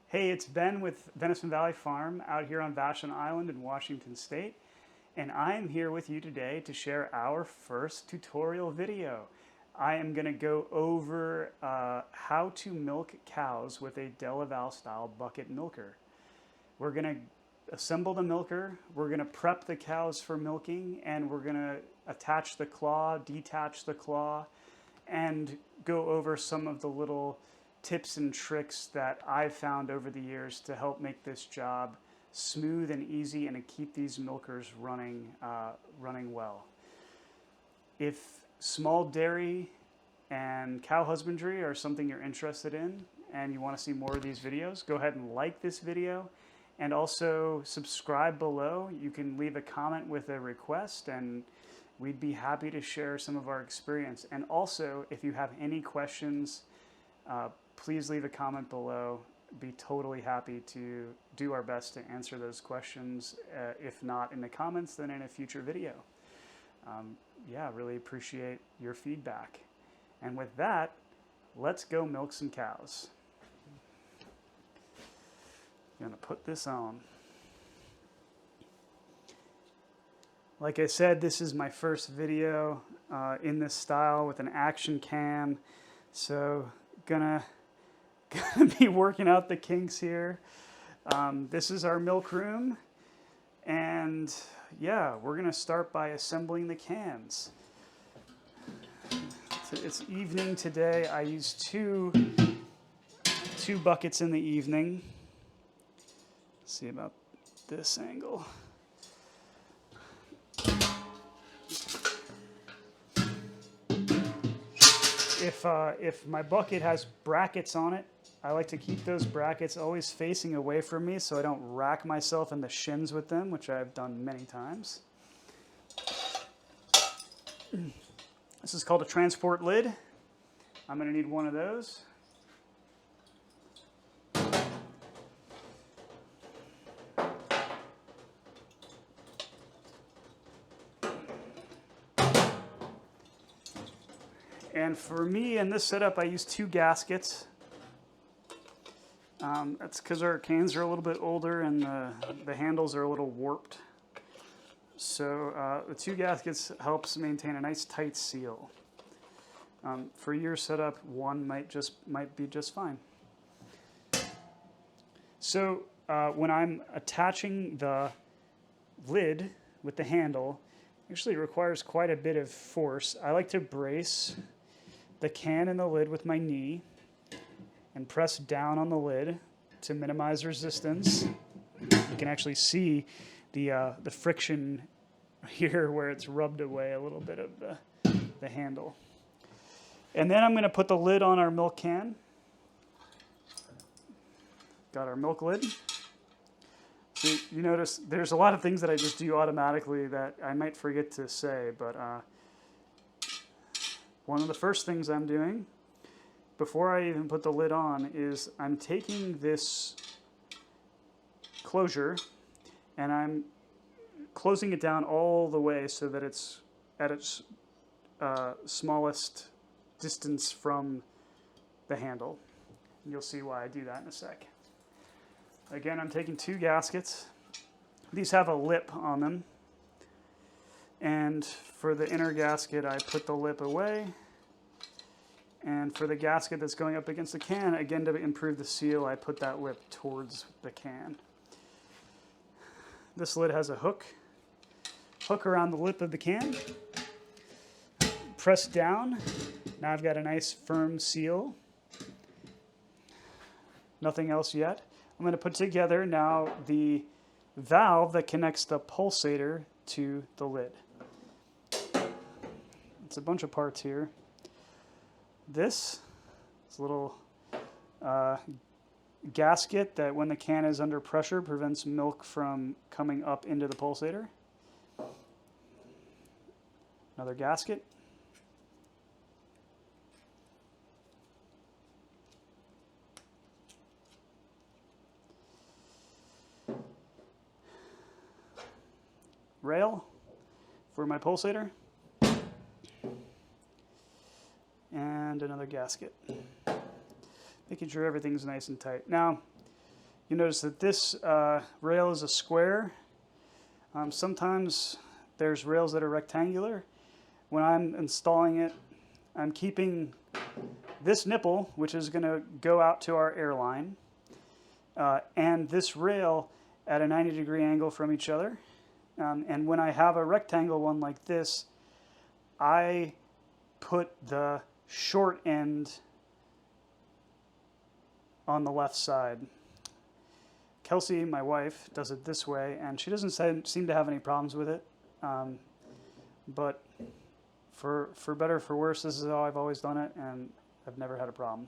Hey, it's Ben with Venison Valley Farm out here on Vashon Island in Washington State, and I'm here with you today to share our first tutorial video. I am going to go over how to milk cows with a DeLaval-style bucket milker. We're going to assemble the milker, we're going to prep the cows for milking, and we're going to attach the claw, detach the claw, and go over some of the little tips and tricks that I've found over the years to help make this job smooth and easy and to keep these milkers running well. If small dairy and cow husbandry are something you're interested in and you want to see more of these videos, go ahead and like this video and also subscribe below. You can leave a comment with a request and we'd be happy to share some of our experience. And also, if you have any questions, please leave a comment below. Be totally happy to do our best to answer those questions. If not in the comments, then in a future video. Yeah, really appreciate your feedback. And with that, let's go milk some cows. I'm gonna put this on. Like I said, this is my first video in this style with an action cam. So gonna be working out the kinks here. This is our milk room, and yeah, we're gonna start by assembling the cans. So it's evening today. I use two buckets in the evening. Let's see about this angle. If my bucket has brackets on it, I like to keep those brackets always facing away from me so I don't rack myself in the shins with them, which I've done many times. This is called a transport lid. I'm going to need one of those. And for me in this setup, I use two gaskets. That's because our cans are a little bit older and the handles are a little warped. So the two gaskets helps maintain a nice tight seal. For your setup, one might be just fine. So when I'm attaching the lid with the handle, actually it requires quite a bit of force. I like to brace the can and the lid with my knee and press down on the lid to minimize resistance. You can actually see the friction here where it's rubbed away a little bit of the handle. And then I'm going to put the lid on our milk can. Got our milk lid. So you notice there's a lot of things that I just do automatically that I might forget to say, but one of the first things I'm doing before I even put the lid on is I'm taking this closure and I'm closing it down all the way so that it's at its smallest distance from the handle. And you'll see why I do that in a sec. Again, I'm taking two gaskets. These have a lip on them. And for the inner gasket, I put the lip away. And for the gasket that's going up against the can, again, to improve the seal, I put that lip towards the can. This lid has a hook around the lip of the can. Press down. Now I've got a nice firm seal. Nothing else yet. I'm going to put together now the valve that connects the pulsator to the lid. It's a bunch of parts here. This is a little gasket that when the can is under pressure prevents milk from coming up into the pulsator. Another gasket. Rail for my pulsator. And another gasket. Making sure everything's nice and tight. Now, You notice that this rail is a square. Sometimes there's rails that are rectangular. When I'm installing it, I'm keeping this nipple, which is going to go out to our airline, and this rail at a 90-degree angle from each other. And when I have a rectangle one like this, I put the short end on the left side. Kelsey, my wife, does it this way, and she doesn't seem to have any problems with it. But for better or for worse, this is how I've always done it, and I've never had a problem.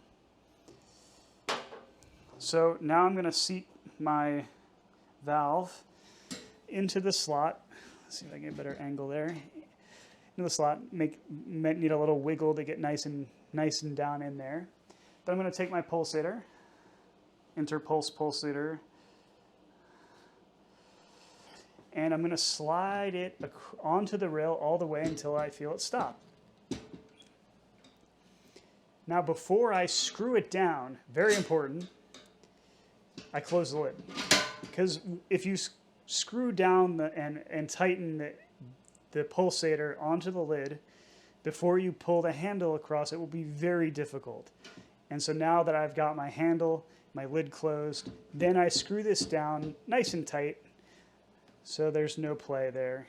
So now I'm going to seat my valve into the slot. Let's see if I can get a better angle there. Into the slot, need a little wiggle to get nice and down in there. Then I'm going to take my pulsator, interpulse pulsator, and I'm going to slide it onto the rail all the way until I feel it stop. Now before I screw it down, very important, I close the lid. Because if you screw down and tighten the pulsator onto the lid before you pull the handle across, it will be very difficult. And so now that I've got my handle, my lid closed, then I screw this down nice and tight so there's no play there.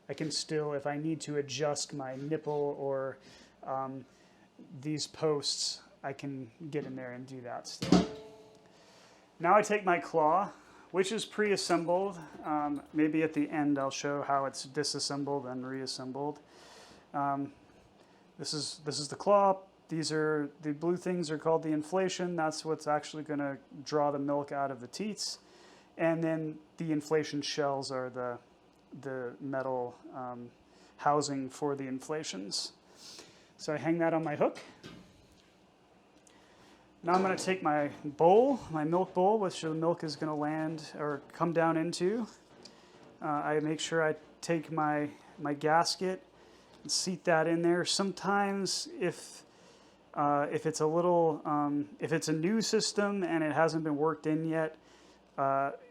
I can still, if I need to adjust my nipple or these posts, I can get in there and do that still. Now I take my claw, which is pre-assembled. Maybe at the end I'll show how it's disassembled and reassembled. This is the claw. The blue things are called the inflation. That's what's actually going to draw the milk out of the teats. And then the inflation shells are the metal housing for the inflations. So I hang that on my hook. Now I'm going to take my bowl, my milk bowl, which the milk is going to land or come down into. I make sure I take my gasket and seat that in there. Sometimes if it's a little, if it's a new system and it hasn't been worked in yet,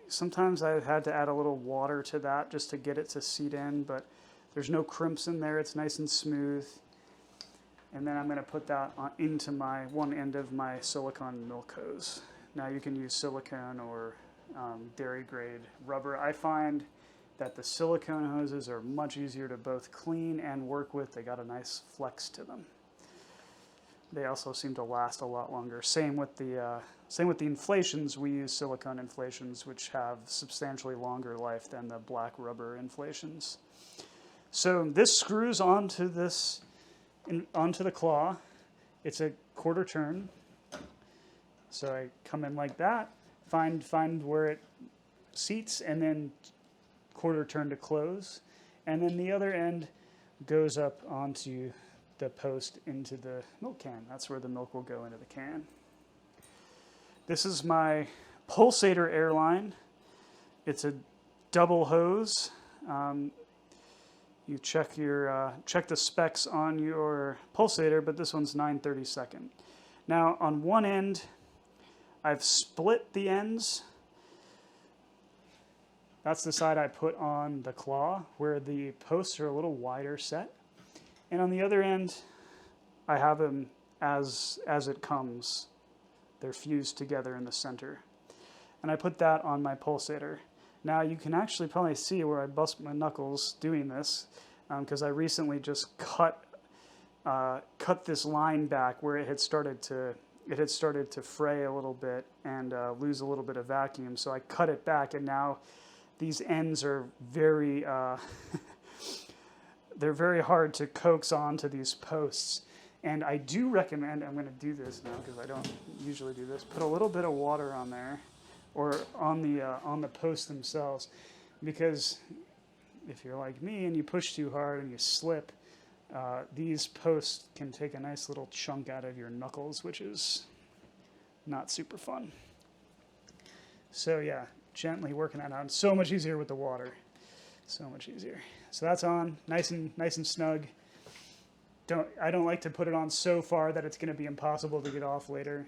sometimes I've had to add a little water to that just to get it to seat in, but there's no crimps in there. It's nice and smooth. And then I'm going to put that into one end of my silicone milk hose. Now you can use silicone or dairy grade rubber. I find that the silicone hoses are much easier to both clean and work with. They got a nice flex to them. They also seem to last a lot longer. Same with the inflations. We use silicone inflations, which have substantially longer life than the black rubber inflations. So this screws onto onto the claw. It's a quarter turn. So I come in like that, find where it seats, and then quarter turn to close. And then the other end goes up onto the post into the milk can. That's where the milk will go into the can. This is my pulsator airline. It's a double hose. You check the specs on your pulsator, but this one's 9/32. Now on one end, I've split the ends. That's the side I put on the claw, where the posts are a little wider set. And on the other end, I have them as it comes. They're fused together in the center. And I put that on my pulsator. Now you can actually probably see where I bust my knuckles doing this, because I recently just cut this line back where it had started to fray a little bit and lose a little bit of vacuum. So I cut it back, and now these ends are very they're very hard to coax onto these posts. And I do recommend, I'm going to do this now because I don't usually do this, put a little bit of water on there or on the posts themselves, because if you're like me and you push too hard and you slip, these posts can take a nice little chunk out of your knuckles, which is not super fun. So yeah, gently working that on. So much easier with the water. So much easier. So that's on, nice and snug. I don't like to put it on so far that it's going to be impossible to get off later.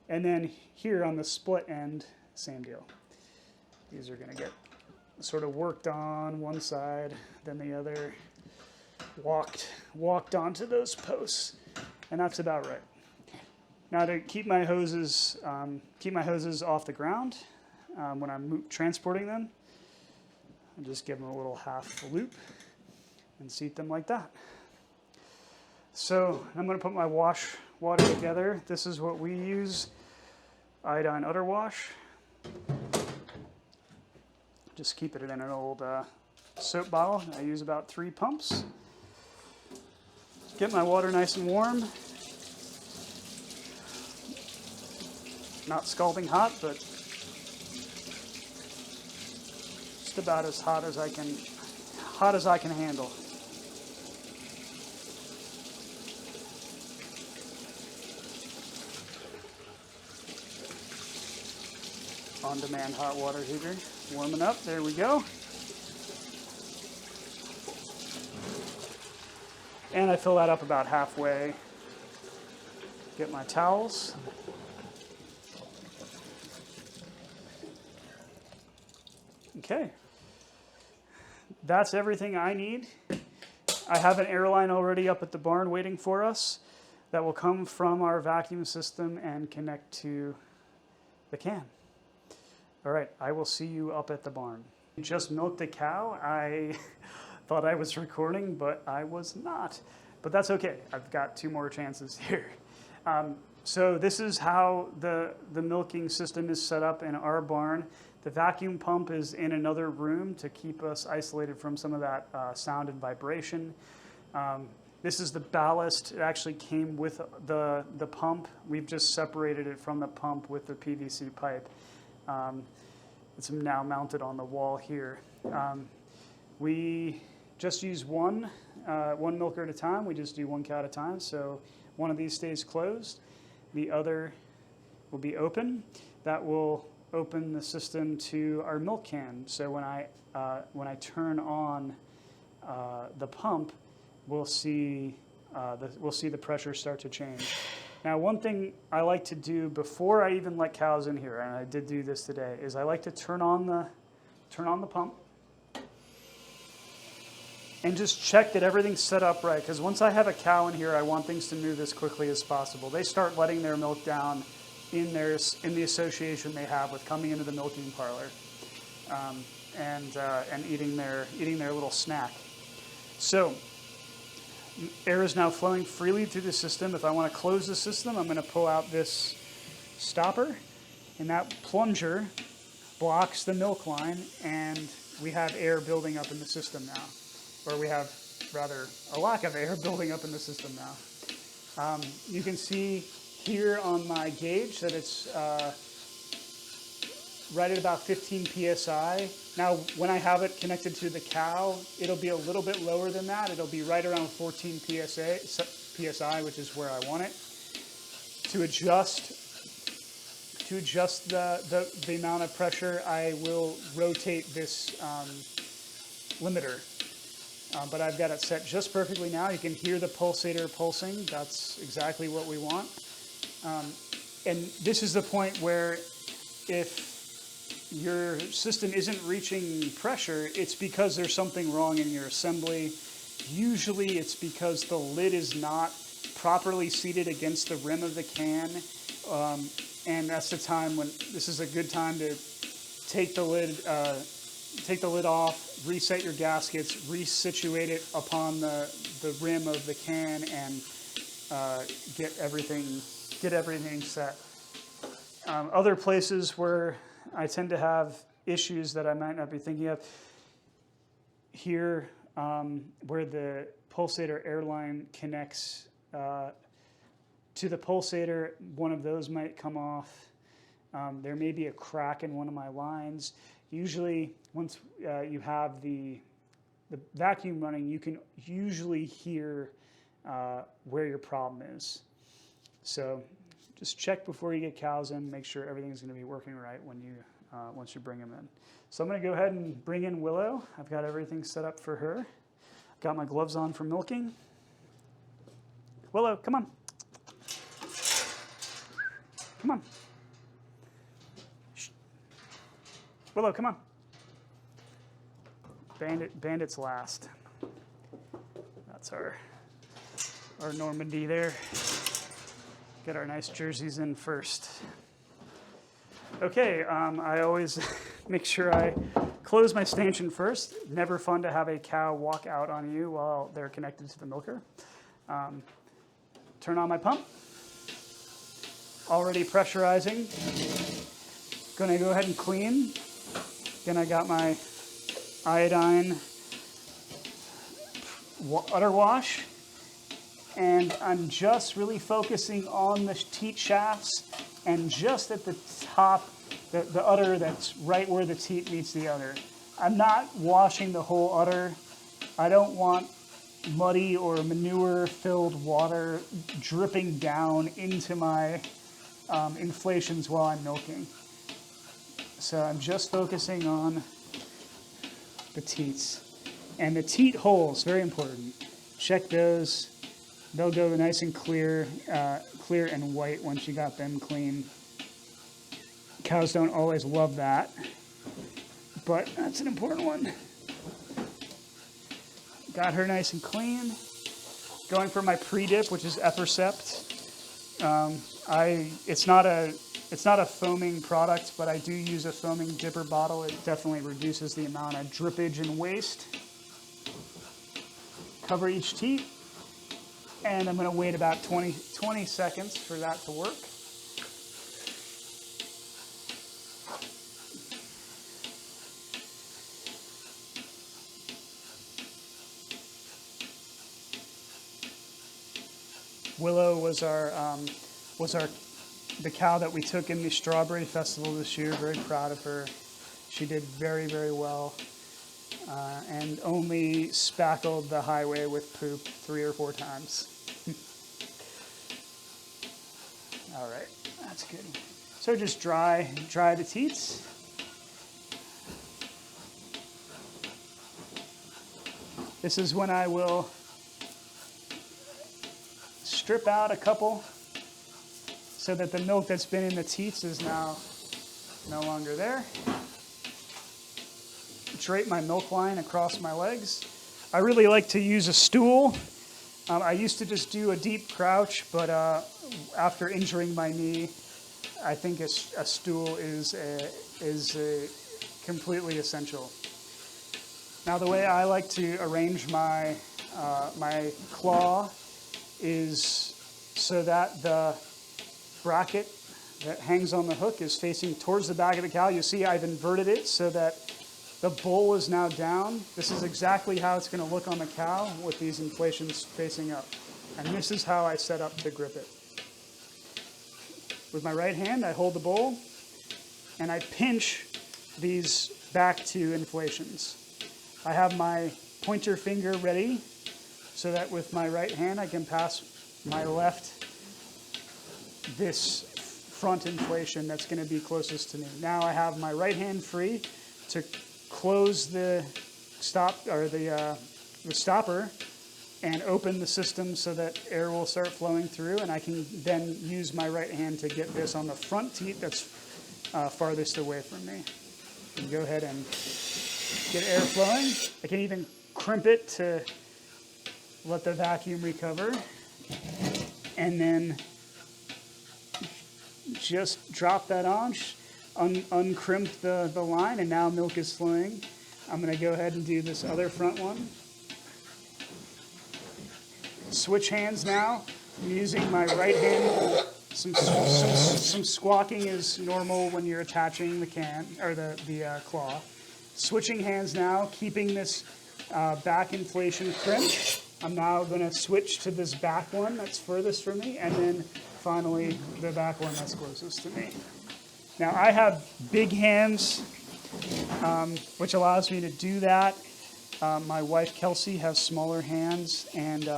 And then here on the split end, same deal. These are going to get sort of worked on one side, then the other, walked onto those posts, and that's about right. Now to keep my hoses off the ground when I'm transporting them, I'll just give them a little half loop and seat them like that. So I'm going to put my wash water together. This is what we use, iodine udder wash. Just keep it in an old soap bottle. I use about 3 pumps. Get my water nice and warm. Not scalding hot, but just about as hot as I can handle. On-demand hot water heater, warming up, there we go. And I fill that up about halfway. Get my towels. Okay, that's everything I need. I have an airline already up at the barn waiting for us that will come from our vacuum system and connect to the can. All right, I will see you up at the barn. Just milked a cow. I thought I was recording, but I was not. But that's okay, I've got 2 more chances here. So this is how the milking system is set up in our barn. The vacuum pump is in another room to keep us isolated from some of that sound and vibration. This is the ballast. It actually came with the pump. We've just separated it from the pump with the PVC pipe. It's now mounted on the wall here. We just use one milker at a time. We just do 1 cow at a time. So one of these stays closed. The other will be open. That will open the system to our milk can. So when I turn on the pump, we'll see the pressure start to change. Now, one thing I like to do before I even let cows in here, and I did do this today, is I like to turn on the pump and just check that everything's set up right. Because once I have a cow in here, I want things to move as quickly as possible. They start letting their milk down in the association they have with coming into the milking parlor and eating their little snack. So air is now flowing freely through the system. If I want to close the system, I'm going to pull out this stopper, and that plunger blocks the milk line, and we have air building up in the system now. Or we have, rather, a lack of air building up in the system now. You can see here on my gauge that it's right at about 15 psi. Now, when I have it connected to the cow, it'll be a little bit lower than that. It'll be right around 14 psi, which is where I want it. To adjust the amount of pressure, I will rotate this limiter. But I've got it set just perfectly now. You can hear the pulsator pulsing. That's exactly what we want. And this is the point where if your system isn't reaching pressure, it's because there's something wrong in your assembly. Usually it's because the lid is not properly seated against the rim of the can. And that's the time when this is a good time to take the lid off, reset your gaskets, resituate it upon the rim of the can, and get everything set. Other places where I tend to have issues that I might not be thinking of, here where the pulsator airline connects to the pulsator, one of those might come off. There may be a crack in one of my lines. Usually, once you have the vacuum running, you can usually hear where your problem is. So just check before you get cows in, make sure everything's going to be working right when you once you bring them in. So I'm going to go ahead and bring in Willow. I've got everything set up for her. Got my gloves on for milking. Willow, come on. Come on. Shh. Willow, come on. Bandit's last. That's our Normandy there. Get our nice jerseys in first. Okay, I always make sure I close my stanchion first. Never fun to have a cow walk out on you while they're connected to the milker. Turn on my pump. Already pressurizing. Gonna go ahead and clean. Then I got my iodine udder wash. And I'm just really focusing on the teat shafts and just at the top, the udder that's right where the teat meets the udder. I'm not washing the whole udder. I don't want muddy or manure-filled water dripping down into my inflations while I'm milking. So I'm just focusing on the teats. And the teat holes, very important. Check those. They'll go nice and clear and white once you got them clean. Cows don't always love that, but that's an important one. Got her nice and clean. Going for my pre-dip, which is Epercept. It's not a foaming product, but I do use a foaming dipper bottle. It definitely reduces the amount of drippage and waste. Cover each teat. And I'm going to wait about 20 seconds for that to work. Willow was the cow that we took in the Strawberry Festival this year. Very proud of her. She did very, very well. And only spackled the highway with poop 3 or 4 times. All right, that's good. So just dry the teats. This is when I will strip out a couple so that the milk that's been in the teats is now no longer there. Drape my milk line across my legs. I really like to use a stool. I used to just do a deep crouch, but after injuring my knee, I think a stool is completely essential. Now, the way I like to arrange my my claw is so that the bracket that hangs on the hook is facing towards the back of the cow. You see I've inverted it so that the bowl is now down. This is exactly how it's going to look on the cow with these inflations facing up. And this is how I set up to grip it. With my right hand, I hold the bowl, and I pinch these back to inflations. I have my pointer finger ready so that with my right hand, I can pass my left this front inflation that's going to be closest to me. Now I have my right hand free to close the stopper and open the system so that air will start flowing through, and I can then use my right hand to get this on the front teat that's farthest away from me. And go ahead and get air flowing. I can even crimp it to let the vacuum recover, and then just drop that on. Uncrimp the line, and now milk is flowing. I'm going to go ahead and do this other front one. Switch hands now. I'm using my right hand. Some squawking is normal when you're attaching the can or the claw. Switching hands now, keeping this back inflation crimped. I'm now going to switch to this back one that's furthest from me, and then finally the back one that's closest to me. Now, I have big hands, which allows me to do that. My wife, Kelsey, has smaller hands, and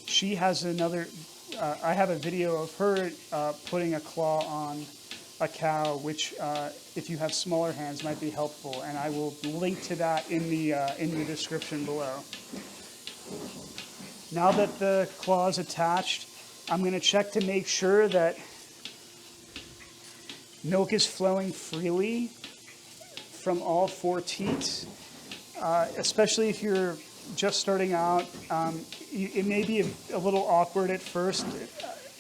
she has another. I have a video of her putting a claw on a cow, which, if you have smaller hands, might be helpful, and I will link to that in the description below. Now that the claw is attached, I'm going to check to make sure that milk is flowing freely from all 4 teats, especially if you're just starting out. It may be a little awkward at first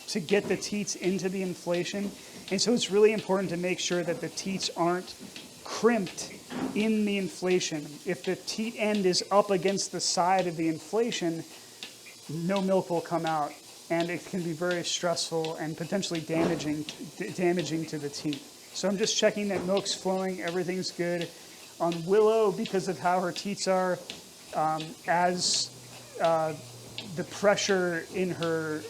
to get the teats into the inflation. And so it's really important to make sure that the teats aren't crimped in the inflation. If the teat end is up against the side of the inflation, no milk will come out. And it can be very stressful and potentially damaging to the teat. So I'm just checking that milk's flowing, everything's good. On Willow, because of how her teats are, as the pressure in her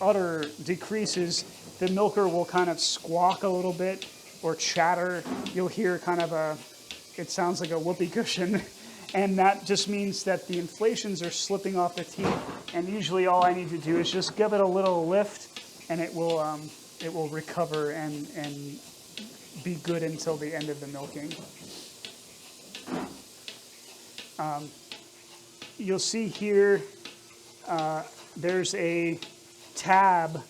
udder decreases, the milker will kind of squawk a little bit or chatter. You'll hear kind of it sounds like a whoopee cushion. And that just means that the inflations are slipping off the teat. And usually all I need to do is just give it a little lift, and it will recover and be good until the end of the milking. You'll see here there's a tab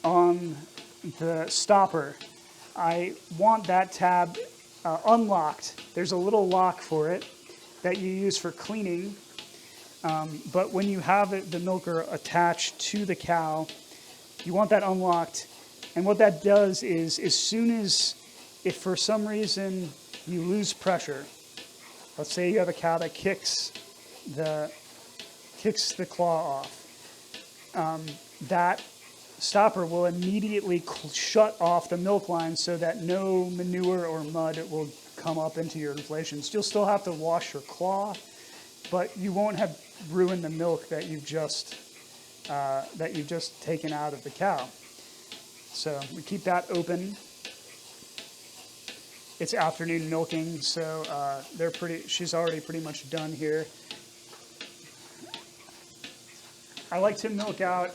on the stopper. I want that tab unlocked. There's a little lock for it that you use for cleaning, but when you have the milker attached to the cow, you want that unlocked. And what that does is, as soon as, if for some reason you lose pressure, let's say you have a cow that kicks the claw off, that stopper will immediately shut off the milk line so that no manure or mud will come up into your inflations. You'll still have to wash your claw, but you won't have ruined the milk that you've just taken out of the cow. So we keep that open. It's afternoon milking, so she's already pretty much done here. I like to milk out.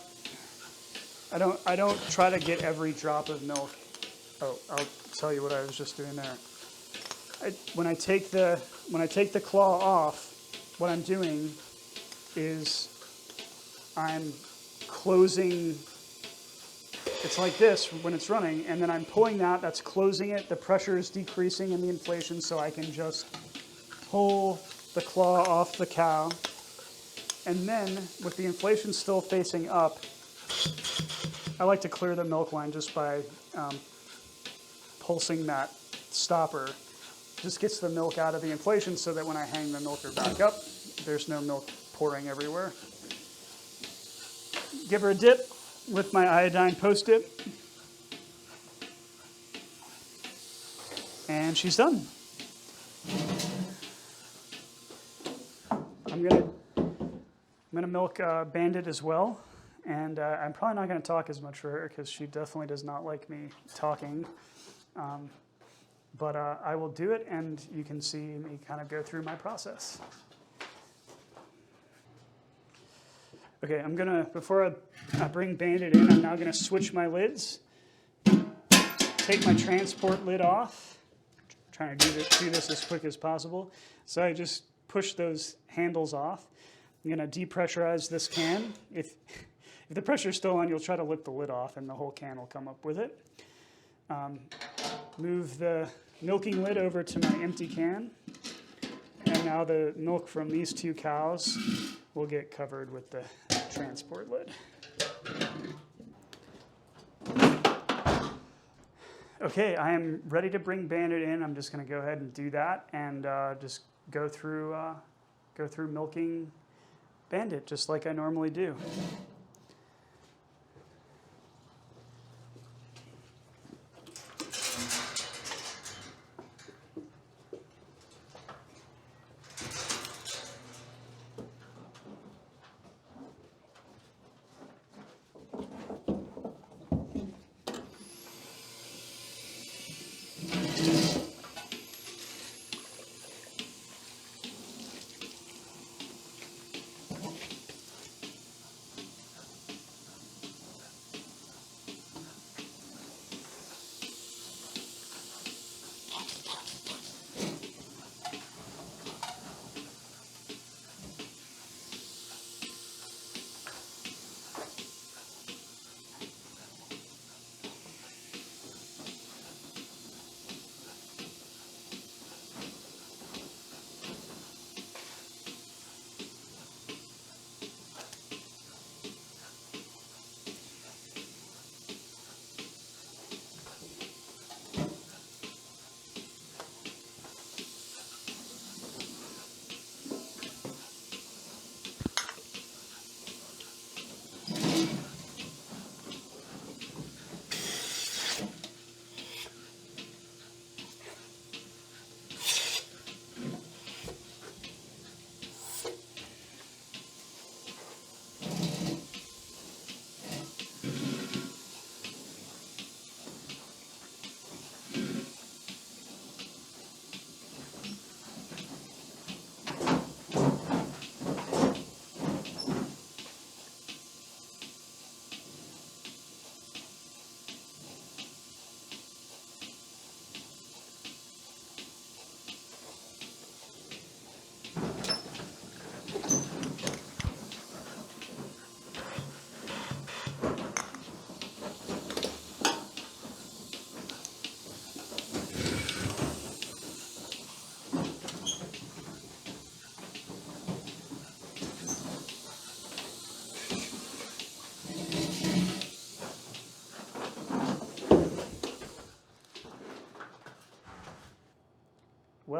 I don't try to get every drop of milk. Oh, I'll tell you what I was just doing there. When I take the claw off, what I'm doing is I'm closing. It's like this when it's running, and then I'm pulling that's closing it. The pressure is decreasing in the inflation, so I can just pull the claw off the cow. And then, with the inflation still facing up, I like to clear the milk line just by pulsing that stopper. Just gets the milk out of the inflation so that when I hang the milker back up, there's no milk pouring everywhere. Give her a dip with my iodine post-dip. And she's done. I'm gonna milk Bandit as well. And I'm probably not going to talk as much for her because she definitely does not like me talking. But I will do it, and you can see me kind of go through my process. Okay, before I bring Bandit in, I'm now going to switch my lids. Take my transport lid off. Trying to do this as quick as possible. So I just push those handles off. I'm going to depressurize this can. If the pressure's still on, you'll try to lift the lid off and the whole can will come up with it. Move the milking lid over to my empty can. And now the milk from these 2 cows will get covered with the transport lid. Okay, I am ready to bring Bandit in. I'm just going to go ahead and do that and just go through milking Bandit just like I normally do.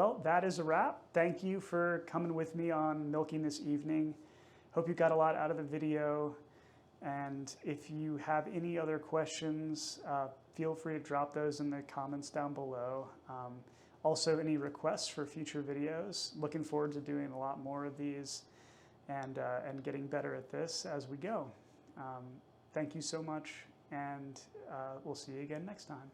Well, that is a wrap. Thank you for coming with me on milking this evening. Hope you got a lot out of the video. And if you have any other questions, feel free to drop those in the comments down below. Also, any requests for future videos. Looking forward to doing a lot more of these and getting better at this as we go. Thank you so much, and we'll see you again next time.